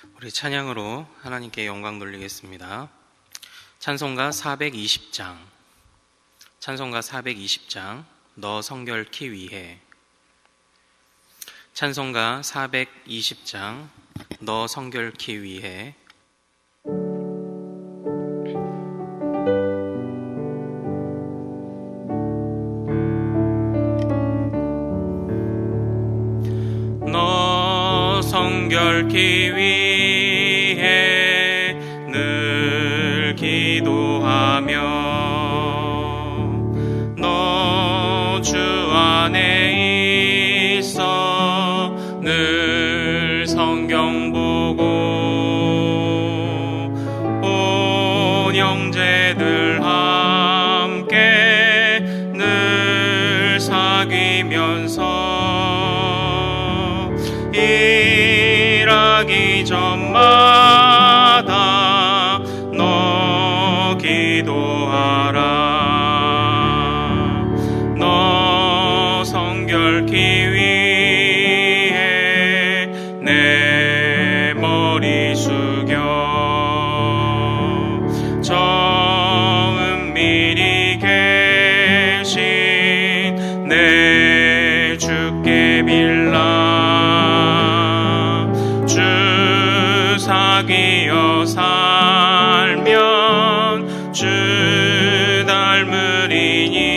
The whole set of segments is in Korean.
우리 찬양으로 하나님께 영광 돌리겠습니다. 찬송가 420장, 찬송가 420장, 너 성결케 위해. 찬송가 420장, 너 성결케 위해. 너 성결케 위해 늘 기도하며 너 주 안에 있어 늘 성경 보고 온 형제들 함께 늘 사귀면서 일하기 전마다 너 기도하라. 너 성결케 위해 내 머리 숙여 저 은밀히 계신 내 주께 빌라. 주 사귀어 살면 주 닮으리니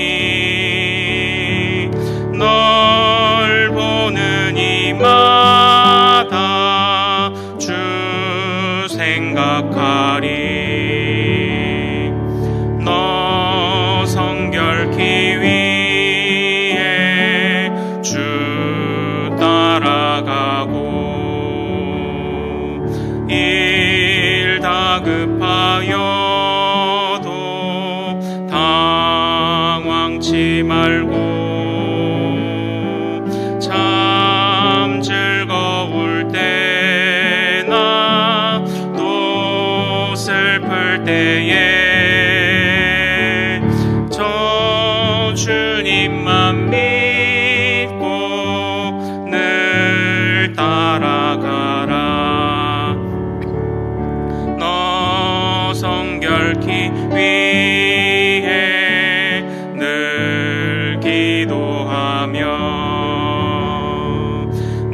널 보는 이마다 주 생각하리. 너 성결케 위해 주 따라가고 일 다급하여도 당황치 말고 참 즐거울 때나 또 슬플 때에 저 주님만 믿고 늘 따라가라. 너 성결케 위해 늘 기도하며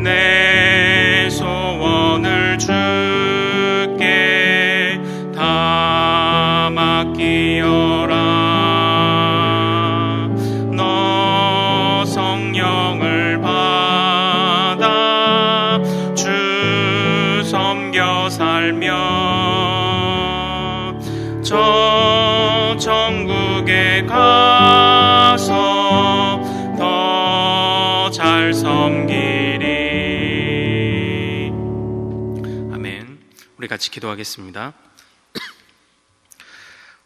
내 소원을 주께 다 맡기어라. 너 성령을 받아 주 섬겨 살며 저 천국에 가서 더 잘 섬기리. 아멘. 우리 같이 기도하겠습니다.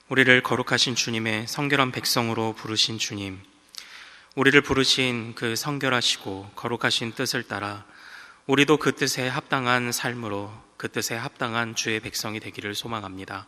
우리를 거룩하신 주님의 성결한 백성으로 부르신 주님, 우리를 부르신 그 성결하시고 거룩하신 뜻을 따라 우리도 그 뜻에 합당한 삶으로 그 뜻에 합당한 주의 백성이 되기를 소망합니다.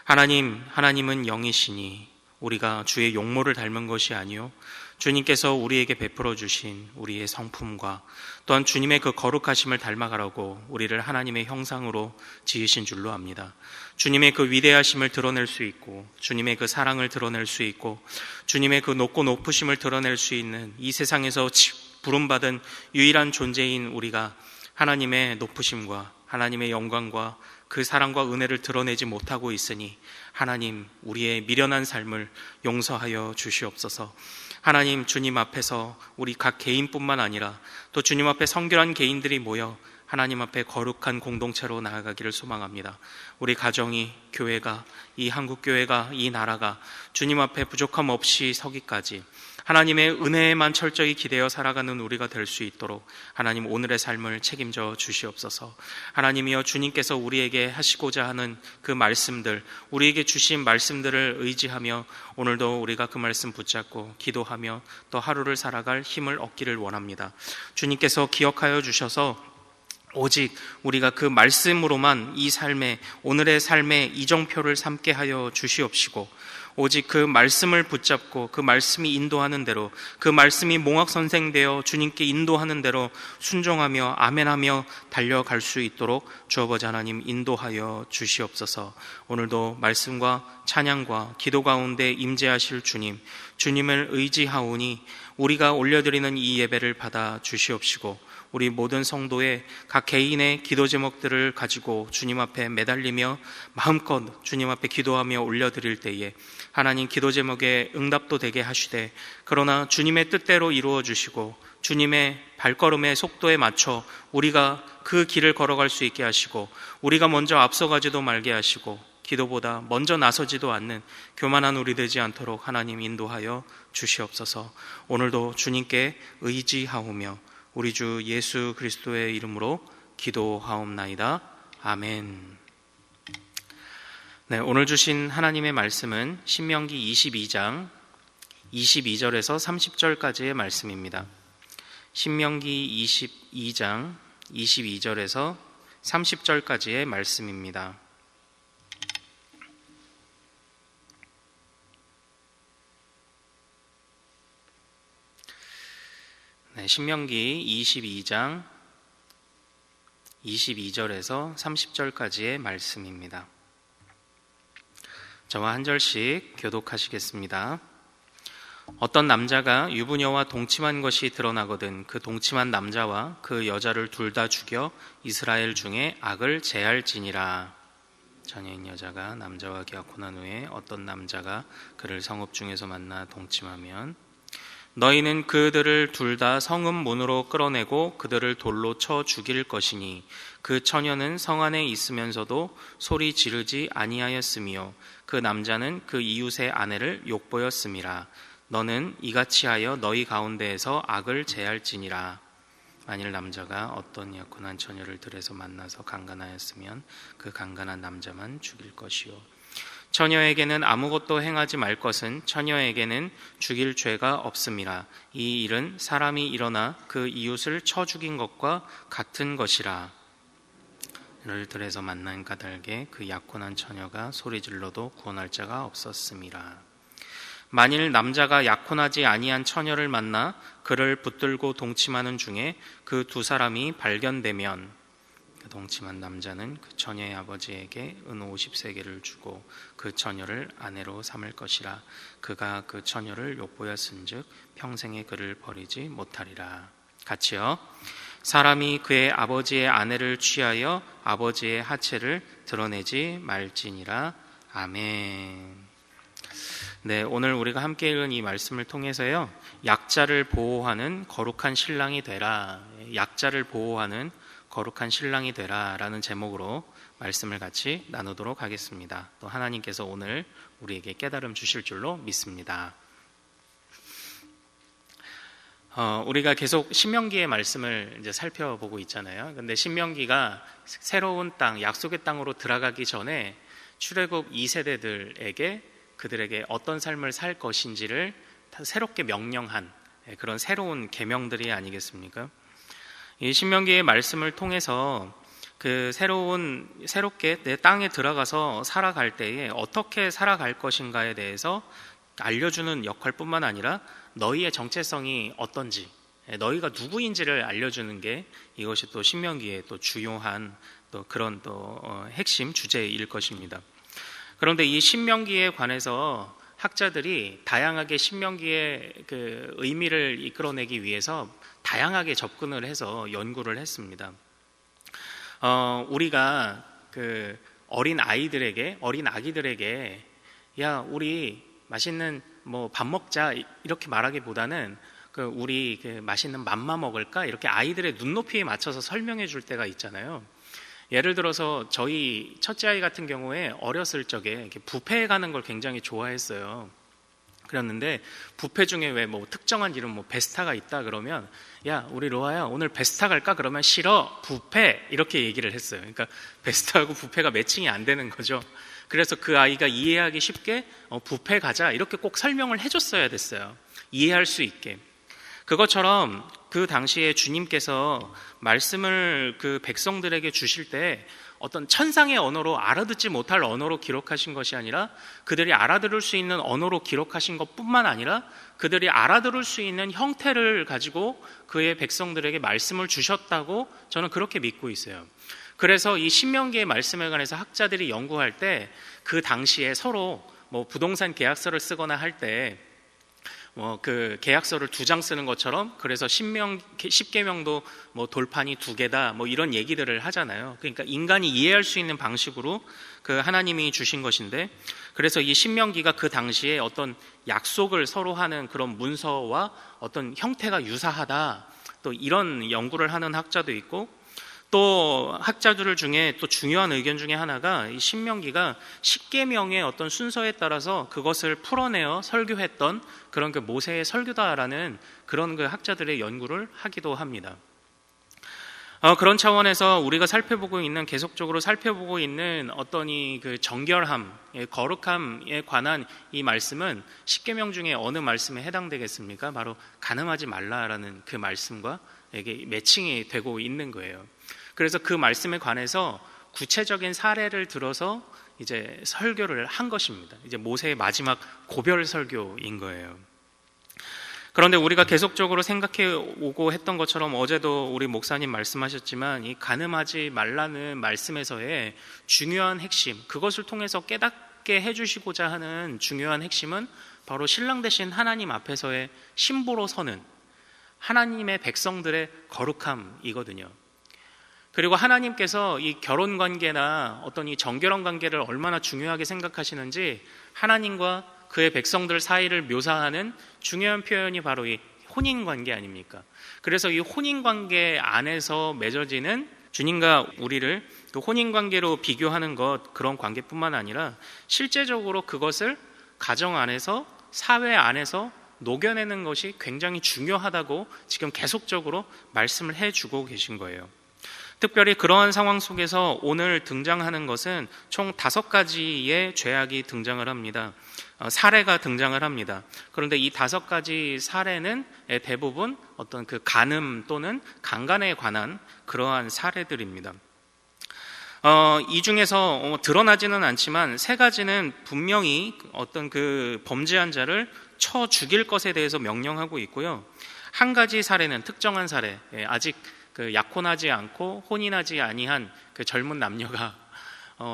하나님은 영이시니 우리가 주의 용모를 닮은 것이 아니요 주님께서 우리에게 베풀어 주신 우리의 성품과 또한 주님의 그 거룩하심을 닮아가라고 우리를 하나님의 형상으로 지으신 줄로 압니다. 주님의 그 위대하심을 드러낼 수 있고 주님의 그 사랑을 드러낼 수 있고 주님의 그 높고 높으심을 드러낼 수 있는 이 세상에서 부름받은 유일한 존재인 우리가 하나님의 높으심과 하나님의 영광과 그 사랑과 은혜를 드러내지 못하고 있으니 하나님, 우리의 미련한 삶을 용서하여 주시옵소서. 하나님, 주님 앞에서 우리 각 개인뿐만 아니라 또 주님 앞에 성결한 개인들이 모여 하나님 앞에 거룩한 공동체로 나아가기를 소망합니다. 우리 가정이, 교회가, 이 한국교회가, 이 나라가 주님 앞에 부족함 없이 서기까지 하나님의 은혜에만 철저히 기대어 살아가는 우리가 될 수 있도록 하나님 오늘의 삶을 책임져 주시옵소서. 하나님이여, 주님께서 우리에게 하시고자 하는 그 말씀들, 우리에게 주신 말씀들을 의지하며 오늘도 우리가 그 말씀 붙잡고 기도하며 또 하루를 살아갈 힘을 얻기를 원합니다. 주님께서 기억하여 주셔서 오직 우리가 그 말씀으로만 이 삶에, 오늘의 삶에 이정표를 삼게 하여 주시옵시고 오직 그 말씀을 붙잡고 그 말씀이 인도하는 대로, 그 말씀이 몽학선생되어 주님께 인도하는 대로 순종하며 아멘하며 달려갈 수 있도록 주 아버지 하나님 인도하여 주시옵소서. 오늘도 말씀과 찬양과 기도 가운데 임재하실 주님, 주님을 의지하오니 우리가 올려드리는 이 예배를 받아 주시옵시고, 우리 모든 성도의 각 개인의 기도 제목들을 가지고 주님 앞에 매달리며 마음껏 주님 앞에 기도하며 올려드릴 때에 하나님 기도 제목에 응답도 되게 하시되, 그러나 주님의 뜻대로 이루어 주시고 주님의 발걸음의 속도에 맞춰 우리가 그 길을 걸어갈 수 있게 하시고, 우리가 먼저 앞서가지도 말게 하시고 기도보다 먼저 나서지도 않는 교만한 우리 되지 않도록 하나님 인도하여 주시옵소서. 오늘도 주님께 의지하오며 우리 주 예수 그리스도의 이름으로 기도하옵나이다. 아멘. 네, 오늘 주신 하나님의 말씀은 신명기 22장 22절에서 30절까지의 말씀입니다. 신명기 22장 22절에서 30절까지의 말씀입니다. 네, 신명기 22장 22절에서 30절까지의 말씀입니다. 저와 한 절씩 교독하시겠습니다. 어떤 남자가 유부녀와 동침한 것이 드러나거든 그 동침한 남자와 그 여자를 둘 다 죽여 이스라엘 중에 악을 제할지니라. 자녀인 여자가 남자와 계약혼한 후에 어떤 남자가 그를 성읍 중에서 만나 동침하면 너희는 그들을 둘 다 성읍 문으로 끌어내고 그들을 돌로 쳐 죽일 것이니 그 처녀는 성 안에 있으면서도 소리 지르지 아니하였으며 그 남자는 그 이웃의 아내를 욕보였음이라. 너는 이같이 하여 너희 가운데에서 악을 제할지니라. 만일 남자가 어떤 약혼한 처녀를 들에서 만나서 강간하였으면 그 강간한 남자만 죽일 것이요, 처녀에게는 아무것도 행하지 말 것은 처녀에게는 죽일 죄가 없음이라. 이 일은 사람이 일어나 그 이웃을 쳐 죽인 것과 같은 것이라. 를 들에서 만난 까닭에 그 약혼한 처녀가 소리질러도 구원할 자가 없었음이라. 만일 남자가 약혼하지 아니한 처녀를 만나 그를 붙들고 동침하는 중에 그 두 사람이 발견되면 그 동침한 남자는 그 처녀의 아버지에게 은 50세겔을 주고 그 처녀를 아내로 삼을 것이라. 그가 그 처녀를 욕보였은즉 평생에 그를 버리지 못하리라. 같이요. 사람이 그의 아버지의 아내를 취하여 아버지의 하체를 드러내지 말지니라. 아멘. 네, 오늘 우리가 함께 읽은 이 말씀을 통해서요, 약자를 보호하는 거룩한 신랑이 되라, 약자를 보호하는 거룩한 신랑이 되라 라는 제목으로 말씀을 같이 나누도록 하겠습니다. 또 하나님께서 오늘 우리에게 깨달음 주실 줄로 믿습니다. 우리가 계속 신명기의 말씀을 이제 살펴보고 있잖아요. 근데 신명기가 새로운 땅, 약속의 땅으로 들어가기 전에 출애굽 2세대들에게 그들에게 어떤 삶을 살 것인지를 새롭게 명령한 그런 새로운 계명들이 아니겠습니까? 이 신명기의 말씀을 통해서 그 새롭게 내 땅에 들어가서 살아갈 때에 어떻게 살아갈 것인가에 대해서 알려주는 역할뿐만 아니라 너희의 정체성이 어떤지, 너희가 누구인지를 알려주는 게 이것이 또 신명기의 또 주요한 또 그런 또 핵심 주제일 것입니다. 그런데 이 신명기에 관해서 학자들이 다양하게 신명기의 그 의미를 이끌어내기 위해서 다양하게 접근을 해서 연구를 했습니다. 우리가 그 어린 아기들에게 야, 우리 맛있는 뭐 밥 먹자 이렇게 말하기보다는 그 우리 그 맛있는 맘마 먹을까 이렇게 아이들의 눈높이에 맞춰서 설명해 줄 때가 있잖아요. 예를 들어서 저희 첫째 아이 같은 경우에 어렸을 적에 이렇게 뷔페에 가는 걸 굉장히 좋아했어요. 그랬는데 뷔페 중에 왜 뭐 특정한 이름 뭐 베스타가 있다 그러면 야, 우리 로아야 오늘 베스타 갈까? 그러면 싫어, 뷔페 이렇게 얘기를 했어요. 그러니까 베스타하고 뷔페가 매칭이 안 되는 거죠. 그래서 그 아이가 이해하기 쉽게 뷔페 가자 이렇게 꼭 설명을 해줬어야 됐어요. 이해할 수 있게. 그것처럼 그 당시에 주님께서 말씀을 그 백성들에게 주실 때 어떤 천상의 언어로 알아듣지 못할 언어로 기록하신 것이 아니라 그들이 알아들을 수 있는 언어로 기록하신 것뿐만 아니라 그들이 알아들을 수 있는 형태를 가지고 그의 백성들에게 말씀을 주셨다고 저는 그렇게 믿고 있어요. 그래서 이 신명기의 말씀에 관해서 학자들이 연구할 때 그 당시에 서로 뭐 부동산 계약서를 쓰거나 할 때 그 계약서를 2장 쓰는 것처럼 그래서 10계명도 뭐 돌판이 2개다 뭐 이런 얘기들을 하잖아요. 그러니까 인간이 이해할 수 있는 방식으로 그 하나님이 주신 것인데, 그래서 이 신명기가 그 당시에 어떤 약속을 서로 하는 그런 문서와 어떤 형태가 유사하다, 또 이런 연구를 하는 학자도 있고, 또 학자들 중에 또 중요한 의견 중에 하나가 이 신명기가 10계명의 어떤 순서에 따라서 그것을 풀어내어 설교했던 그런 그 모세의 설교다라는 그런 그 학자들의 연구를 하기도 합니다. 그런 차원에서 우리가 계속적으로 살펴보고 있는 어떤 이 그 정결함, 거룩함에 관한 이 말씀은 10계명 중에 어느 말씀에 해당되겠습니까? 바로 간음하지 말라라는 그 말씀과 이게 매칭이 되고 있는 거예요. 그래서 그 말씀에 관해서 구체적인 사례를 들어서 이제 설교를 한 것입니다. 이제 모세의 마지막 고별 설교인 거예요. 그런데 우리가 계속적으로 생각해 오고 했던 것처럼 어제도 우리 목사님 말씀하셨지만 이 간음하지 말라는 말씀에서의 중요한 핵심, 그것을 통해서 깨닫게 해주시고자 하는 중요한 핵심은 바로 신랑 되신 하나님 앞에서의 신부로 서는 하나님의 백성들의 거룩함이거든요. 그리고 하나님께서 이 결혼 관계나 어떤 이 정결한 관계를 얼마나 중요하게 생각하시는지 하나님과 그의 백성들 사이를 묘사하는 중요한 표현이 바로 이 혼인 관계 아닙니까? 그래서 이 혼인 관계 안에서 맺어지는 주님과 우리를 그 혼인 관계로 비교하는 것, 그런 관계뿐만 아니라 실제적으로 그것을 가정 안에서, 사회 안에서 녹여내는 것이 굉장히 중요하다고 지금 계속적으로 말씀을 해주고 계신 거예요. 특별히 그러한 상황 속에서 오늘 등장하는 것은 총 5가지의 죄악이 등장을 합니다. 사례가 등장을 합니다. 그런데 이 5가지 사례는 대부분 어떤 그 간음 또는 강간에 관한 그러한 사례들입니다. 이 중에서 드러나지는 않지만 3가지는 분명히 어떤 그 범죄한 자를 쳐 죽일 것에 대해서 명령하고 있고요. 1가지 사례는 특정한 사례, 아직 그 약혼하지 않고 혼인하지 아니한 그 젊은 남녀가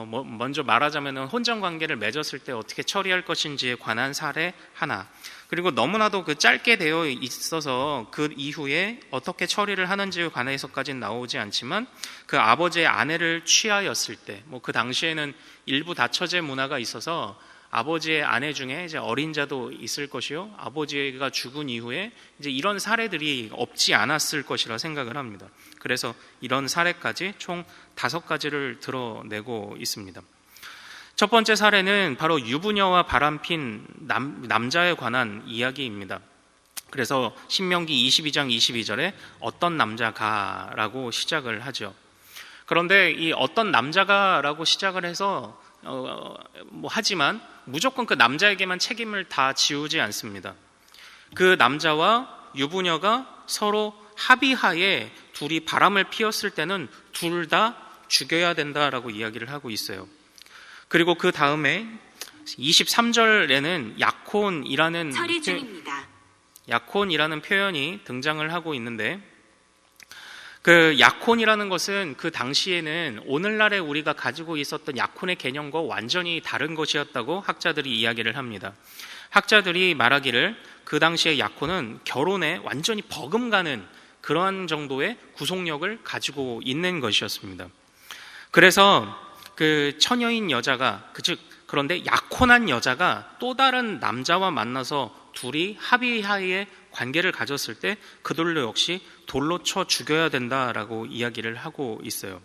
먼저 말하자면 혼전 관계를 맺었을 때 어떻게 처리할 것인지에 관한 사례 하나, 그리고 너무나도 그 짧게 되어 있어서 그 이후에 어떻게 처리를 하는지에 관해서까지는 나오지 않지만 그 아버지의 아내를 취하였을 때, 그 당시에는 일부 다처제 문화가 있어서 아버지의 아내 중에 이제 어린 자도 있을 것이요, 아버지가 죽은 이후에 이제 이런 사례들이 없지 않았을 것이라 생각을 합니다. 그래서 이런 사례까지 총 5가지를 드러내고 있습니다. 첫 번째 사례는 바로 유부녀와 바람핀 남자에 관한 이야기입니다. 그래서 신명기 22장 22절에 어떤 남자가라고 시작을 하죠. 그런데 이 어떤 남자가라고 시작을 해서 하지만 무조건 그 남자에게만 책임을 다 지우지 않습니다. 그 남자와 유부녀가 서로 합의하에 둘이 바람을 피웠을 때는 둘 다 죽여야 된다라고 이야기를 하고 있어요. 그리고 그 다음에 23절에는 약혼이라는 표현이 등장을 하고 있는데, 그 약혼이라는 것은 그 당시에는 오늘날에 우리가 가지고 있었던 약혼의 개념과 완전히 다른 것이었다고 학자들이 이야기를 합니다. 학자들이 말하기를 그 당시의 약혼은 결혼에 완전히 버금가는 그러한 정도의 구속력을 가지고 있는 것이었습니다. 그래서 그 처녀인 여자가, 그런데 약혼한 여자가 또 다른 남자와 만나서 둘이 합의하에 관계를 가졌을 때 그들도 역시 돌로 쳐 죽여야 된다라고 이야기를 하고 있어요.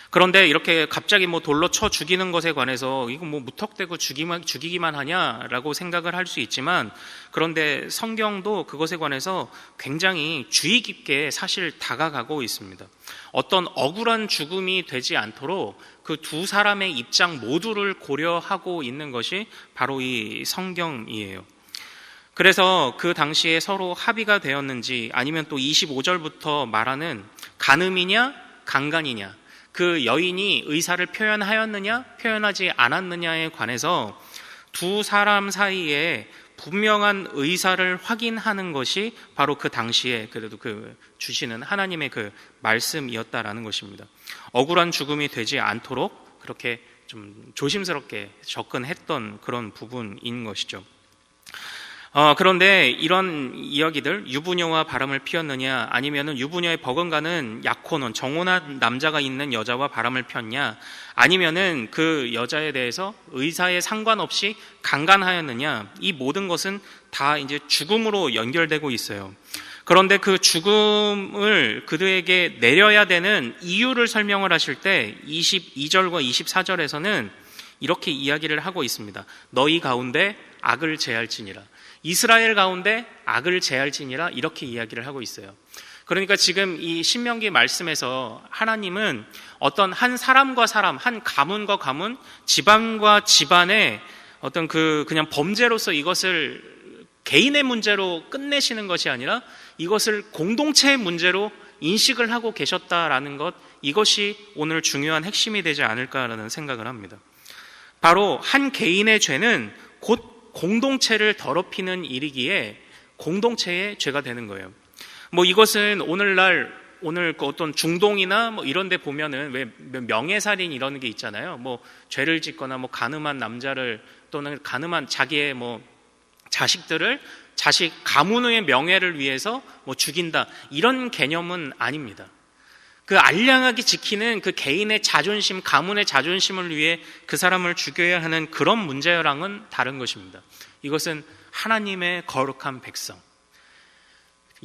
그런데 이렇게 갑자기 돌로 쳐 죽이는 것에 관해서 이거 무턱대고 죽이기만 하냐라고 생각을 할 수 있지만, 그런데 성경도 그것에 관해서 굉장히 주의 깊게 사실 다가가고 있습니다. 어떤 억울한 죽음이 되지 않도록 그 두 사람의 입장 모두를 고려하고 있는 것이 바로 이 성경이에요. 그래서 그 당시에 서로 합의가 되었는지 아니면 또 25절부터 말하는 간음이냐 강간이냐, 그 여인이 의사를 표현하였느냐 표현하지 않았느냐에 관해서 두 사람 사이에 분명한 의사를 확인하는 것이 바로 그 당시에 그래도 그 주시는 하나님의 그 말씀이었다라는 것입니다. 억울한 죽음이 되지 않도록 그렇게 좀 조심스럽게 접근했던 그런 부분인 것이죠. 그런데 이런 이야기들, 유부녀와 바람을 피웠느냐 아니면은 유부녀의 버금가는 약혼원, 정혼한 남자가 있는 여자와 바람을 폈냐 아니면은 그 여자에 대해서 의사에 상관없이 강간하였느냐, 이 모든 것은 다 이제 죽음으로 연결되고 있어요. 그런데 그 죽음을 그들에게 내려야 되는 이유를 설명을 하실 때 22절과 24절에서는 이렇게 이야기를 하고 있습니다. 너희 가운데 악을 제할지니라, 이스라엘 가운데 악을 제할지니라, 이렇게 이야기를 하고 있어요. 그러니까 지금 이 신명기 말씀에서 하나님은 어떤 한 사람과 사람, 한 가문과 가문, 집안과 집안의 어떤 그냥 범죄로서 이것을 개인의 문제로 끝내시는 것이 아니라 이것을 공동체의 문제로 인식을 하고 계셨다라는 것, 이것이 오늘 중요한 핵심이 되지 않을까라는 생각을 합니다. 바로 한 개인의 죄는 곧 공동체를 더럽히는 일이기에 공동체의 죄가 되는 거예요. 이것은 오늘 그 어떤 중동이나 이런 데 보면은 왜 명예살인 이런 게 있잖아요. 죄를 짓거나 간음한 남자를, 또는 간음한 자기의 자식들을 자식 가문의 명예를 위해서 죽인다, 이런 개념은 아닙니다. 그 알량하게 지키는 그 개인의 자존심, 가문의 자존심을 위해 그 사람을 죽여야 하는 그런 문제랑은 다른 것입니다. 이것은 하나님의 거룩한 백성,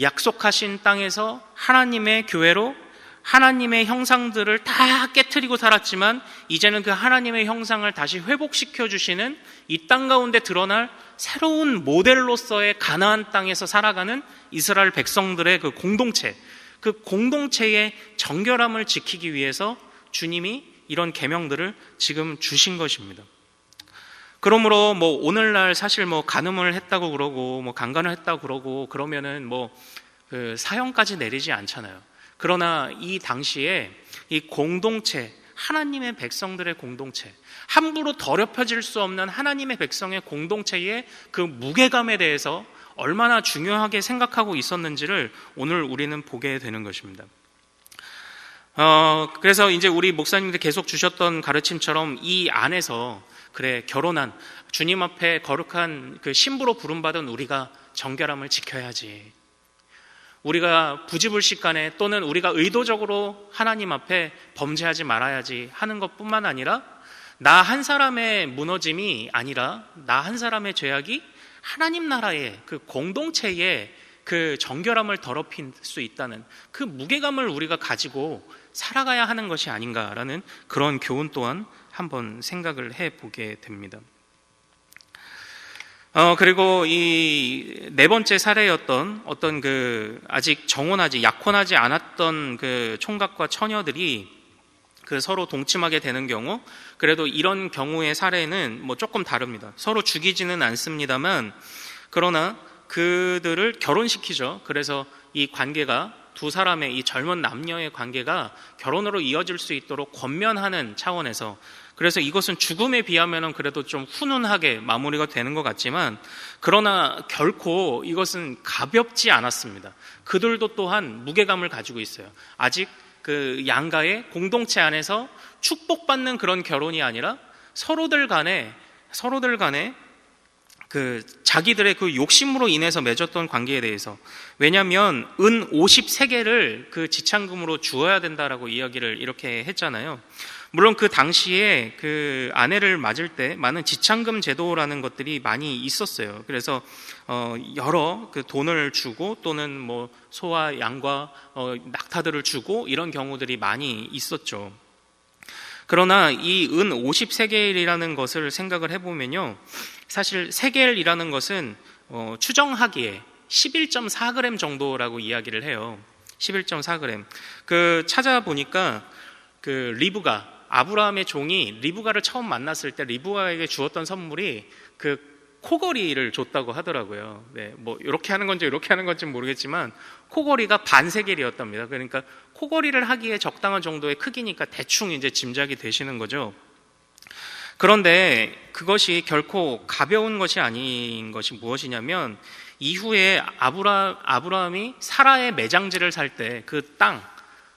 약속하신 땅에서 하나님의 교회로 하나님의 형상들을 다 깨트리고 살았지만 이제는 그 하나님의 형상을 다시 회복시켜 주시는, 이 땅 가운데 드러날 새로운 모델로서의 가나안 땅에서 살아가는 이스라엘 백성들의 그 공동체, 그 공동체의 정결함을 지키기 위해서 주님이 이런 계명들을 지금 주신 것입니다. 그러므로 오늘날 사실 간음을 했다고 그러고 강간을 했다고 그러고 그러면은 그 사형까지 내리지 않잖아요. 그러나 이 당시에 이 공동체, 하나님의 백성들의 공동체, 함부로 더럽혀질 수 없는 하나님의 백성의 공동체의 그 무게감에 대해서 얼마나 중요하게 생각하고 있었는지를 오늘 우리는 보게 되는 것입니다. 그래서 이제 우리 목사님들 계속 주셨던 가르침처럼 이 안에서 결혼한 주님 앞에 거룩한 그 신부로 부름받은 우리가 정결함을 지켜야지, 우리가 부지불식간에 또는 우리가 의도적으로 하나님 앞에 범죄하지 말아야지 하는 것뿐만 아니라 나 한 사람의 무너짐이 아니라 나 한 사람의 죄악이 하나님 나라의 그 공동체의 그 정결함을 더럽힐 수 있다는 그 무게감을 우리가 가지고 살아가야 하는 것이 아닌가라는 그런 교훈 또한 한번 생각을 해보게 됩니다. 그리고 이 네 번째 사례였던 어떤 그 아직 약혼하지 않았던 그 총각과 처녀들이 그 서로 동침하게 되는 경우, 그래도 이런 경우의 사례는 조금 다릅니다. 서로 죽이지는 않습니다만, 그러나 그들을 결혼시키죠. 그래서 이 관계가, 두 사람의 이 젊은 남녀의 관계가 결혼으로 이어질 수 있도록 권면하는 차원에서, 그래서 이것은 죽음에 비하면 그래도 좀 훈훈하게 마무리가 되는 것 같지만, 그러나 결코 이것은 가볍지 않았습니다. 그들도 또한 무게감을 가지고 있어요. 아직 그 양가의 공동체 안에서 축복받는 그런 결혼이 아니라 서로들 간에 그 자기들의 그 욕심으로 인해서 맺었던 관계에 대해서, 왜냐하면 은 50세겔을 그 지참금으로 주어야 된다라고 이야기를 이렇게 했잖아요. 물론 그 당시에 그 아내를 맞을 때 많은 지참금 제도라는 것들이 많이 있었어요. 그래서 여러 그 돈을 주고 또는 소와 양과 낙타들을 주고 이런 경우들이 많이 있었죠. 그러나 이 은 50세겔이라는 것을 생각을 해보면요, 사실 세겔이라는 것은 추정하기에 11.4g 정도라고 이야기를 해요. 11.4g. 그 찾아보니까 그 아브라함의 종이 리브가를 처음 만났을 때 리브가에게 주었던 선물이 그 코걸이를 줬다고 하더라고요. 네, 뭐 이렇게 하는 건지 이렇게 하는 건지 모르겠지만 코걸이가 반세겔이었답니다. 그러니까 코걸이를 하기에 적당한 정도의 크기니까 대충 이제 짐작이 되시는 거죠. 그런데 그것이 결코 가벼운 것이 아닌 것이 무엇이냐면 이후에 아브라함이 사라의 매장지를 살 때 그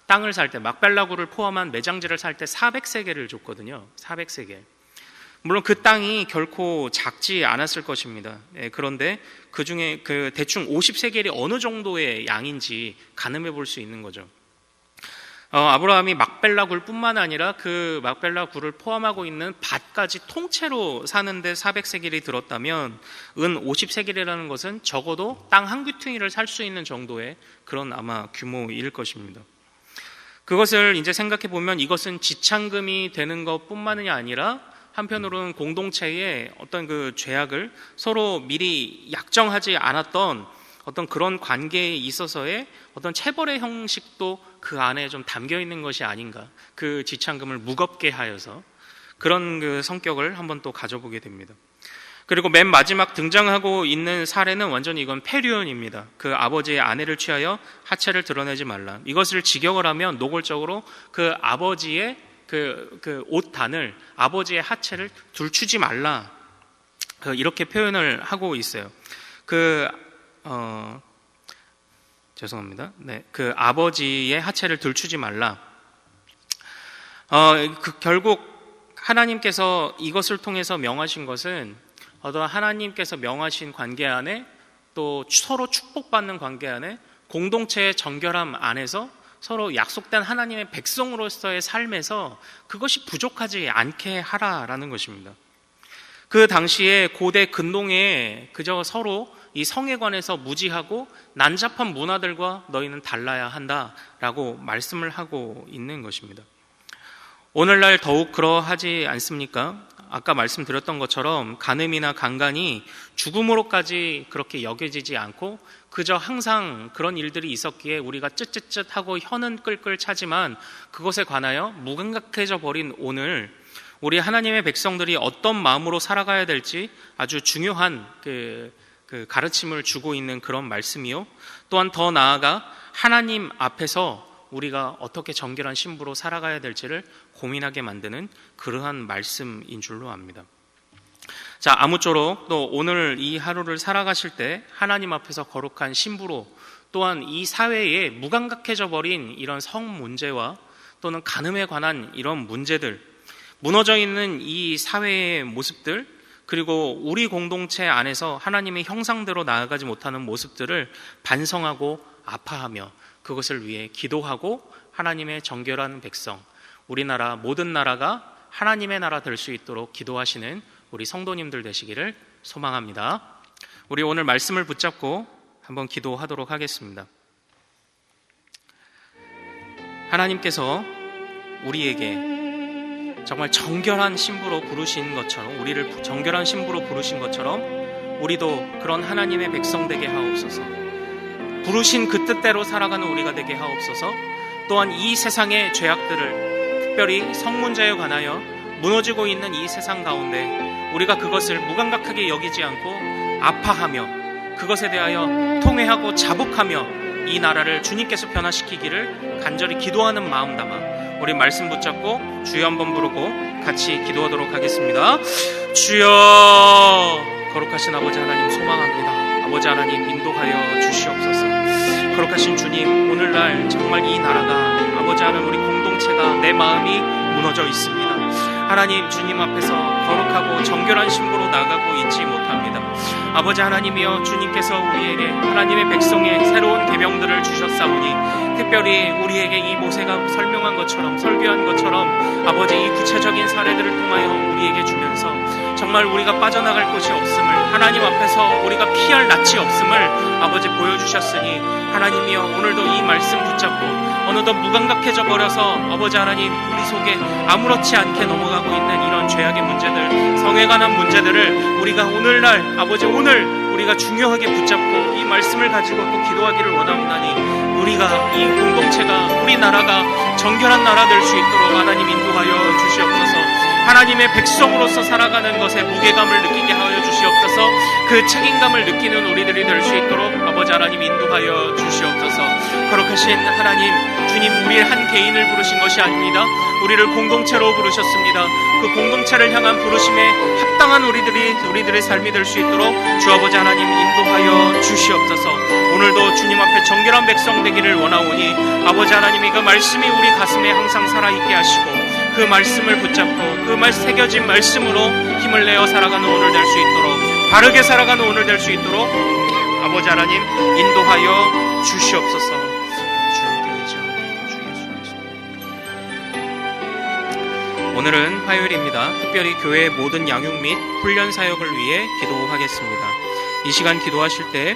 땅을 살 때 막벨라구를 포함한 매장지를 살 때 400세겔을 줬거든요. 400세겔. 물론 그 땅이 결코 작지 않았을 것입니다. 그런데 그 중에 그 대충 50세겔이 어느 정도의 양인지 가늠해 볼 수 있는 거죠. 아브라함이 막벨라굴 뿐만 아니라 그 막벨라굴을 포함하고 있는 밭까지 통째로 사는데 400세겔이 들었다면 은 50세겔이라는 것은 적어도 땅 한 귀퉁이를 살 수 있는 정도의 그런 아마 규모일 것입니다. 그것을 이제 생각해 보면 이것은 지참금이 되는 것 뿐만이 아니라 한편으로는 공동체의 어떤 그 죄악을 서로 미리 약정하지 않았던 어떤 그런 관계에 있어서의 어떤 체벌의 형식도 그 안에 좀 담겨 있는 것이 아닌가. 그 지참금을 무겁게 하여서 그런 그 성격을 한번 또 가져보게 됩니다. 그리고 맨 마지막 등장하고 있는 사례는 완전히 이건 페류온입니다. 그 아버지의 아내를 취하여 하체를 드러내지 말라. 이것을 직역을 하면 노골적으로 그 아버지의 그 옷단을 아버지의 하체를 둘추지 말라. 이렇게 표현을 하고 있어요. 죄송합니다. 네, 그 아버지의 하체를 들추지 말라. 결국 하나님께서 이것을 통해서 명하신 것은 어떤 하나님께서 명하신 관계 안에 또 서로 축복받는 관계 안에 공동체의 정결함 안에서 서로 약속된 하나님의 백성으로서의 삶에서 그것이 부족하지 않게 하라라는 것입니다. 그 당시에 고대 근동에 그저 서로 이 성에 관해서 무지하고 난잡한 문화들과 너희는 달라야 한다라고 말씀을 하고 있는 것입니다. 오늘날 더욱 그러하지 않습니까? 아까 말씀드렸던 것처럼 간음이나 강간이 죽음으로까지 그렇게 여겨지지 않고 그저 항상 그런 일들이 있었기에 우리가 쯧쯧쯧하고 혀는 끌끌 차지만 그것에 관하여 무감각해져 버린 오늘 우리 하나님의 백성들이 어떤 마음으로 살아가야 될지 아주 중요한 그 가르침을 주고 있는 그런 말씀이요. 또한 더 나아가 하나님 앞에서 우리가 어떻게 정결한 신부로 살아가야 될지를 고민하게 만드는 그러한 말씀인 줄로 압니다. 자, 아무쪼록 또 오늘 이 하루를 살아가실 때 하나님 앞에서 거룩한 신부로 또한 이 사회에 무감각해져 버린 이런 성 문제와 또는 간음에 관한 이런 문제들, 무너져 있는 이 사회의 모습들, 그리고 우리 공동체 안에서 하나님의 형상대로 나아가지 못하는 모습들을 반성하고 아파하며 그것을 위해 기도하고 하나님의 정결한 백성, 우리나라 모든 나라가 하나님의 나라 될 수 있도록 기도하시는 우리 성도님들 되시기를 소망합니다. 우리 오늘 말씀을 붙잡고 한번 기도하도록 하겠습니다. 하나님께서 우리에게 정말 정결한 신부로 부르신 것처럼, 우리를 정결한 신부로 부르신 것처럼 우리도 그런 하나님의 백성 되게 하옵소서. 부르신 그 뜻대로 살아가는 우리가 되게 하옵소서. 또한 이 세상의 죄악들을, 특별히 성 문제에 관하여 무너지고 있는 이 세상 가운데 우리가 그것을 무감각하게 여기지 않고 아파하며 그것에 대하여 통회하고 자복하며 이 나라를 주님께서 변화시키기를 간절히 기도하는 마음 담아 우리 말씀 붙잡고 주여 한번 부르고 같이 기도하도록 하겠습니다. 주여, 거룩하신 아버지 하나님 소망합니다. 아버지 하나님 인도하여 주시옵소서. 거룩하신 주님, 오늘날 정말 이 나라가, 아버지 하나님 우리 공동체가, 내 마음이 무너져 있습니다. 하나님, 주님 앞에서 거룩하고 정결한 신부로 나가고 있지 못합니다. 아버지 하나님이여, 주님께서 우리에게 하나님의 백성의 새로운 계명들을 주셨사오니 특별히 우리에게 이 모세가 설명한 것처럼, 설교한 것처럼 아버지 이 구체적인 사례들을 통하여 우리에게 주면서 정말 우리가 빠져나갈 곳이 없음을, 하나님 앞에서 우리가 피할 낯이 없음을 아버지 보여주셨으니 하나님이여, 오늘도 이 말씀 붙잡고 어느덧 무감각해져 버려서 아버지 하나님 우리 속에 아무렇지 않게 넘어가고 있는 이런 죄악의 문제들, 성에 관한 문제들을 우리가 오늘날 아버지 오늘 우리가 중요하게 붙잡고 이 말씀을 가지고 또 기도하기를 원하오나니 우리가, 이 공동체가, 우리나라가 정결한 나라 될 수 있도록 하나님 인도하여 주시옵소서. 하나님의 백성으로서 살아가는 것에 무게감을 느끼게 하여 주시옵소서. 그 책임감을 느끼는 우리들이 될 수 있도록 아버지 하나님 인도하여 주시옵소서. 거룩하신 하나님, 주님, 우리 한 개인을 부르신 것이 아닙니다. 우리를 공동체로 부르셨습니다. 그 공동체를 향한 부르심에 합당한 우리들의 삶이 될 수 있도록 주 아버지 하나님 인도하여 주시옵소서. 오늘도 주님 앞에 정결한 백성 되기를 원하오니 아버지 하나님이 그 말씀이 우리 가슴에 항상 살아있게 하시고 그 말씀을 붙잡고 그 새겨진 말씀으로 힘을 내어 살아가는 오늘 될 수 있도록, 바르게 살아가는 오늘 될 수 있도록 아버지 하나님 인도하여 주시옵소서. 오늘은 화요일입니다. 특별히 교회의 모든 양육 및 훈련 사역을 위해 기도하겠습니다. 이 시간 기도하실 때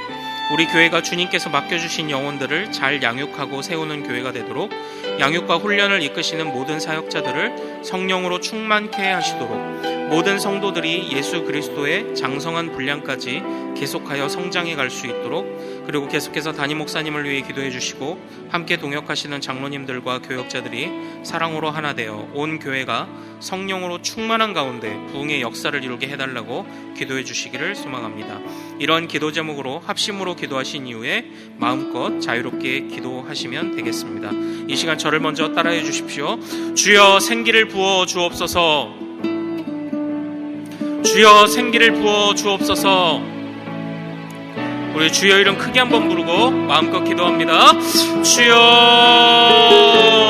우리 교회가 주님께서 맡겨주신 영혼들을 잘 양육하고 세우는 교회가 되도록 양육과 훈련을 이끄시는 모든 사역자들을 성령으로 충만케 하시도록 모든 성도들이 예수 그리스도의 장성한 분량까지 계속하여 성장해 갈 수 있도록, 그리고 계속해서 담임 목사님을 위해 기도해 주시고 함께 동역하시는 장로님들과 교역자들이 사랑으로 하나 되어 온 교회가 성령으로 충만한 가운데 부흥의 역사를 이루게 해달라고 기도해 주시기를 소망합니다. 이런 기도 제목으로 합심으로 기도하신 이후에 마음껏 자유롭게 기도하시면 되겠습니다. 이 시간 저를 먼저 따라해 주십시오. 주여 생기를 부어 주옵소서. 주여 생기를 부어 주옵소서. 우리 주여 이름 크게 한번 부르고 마음껏 기도합니다. 주여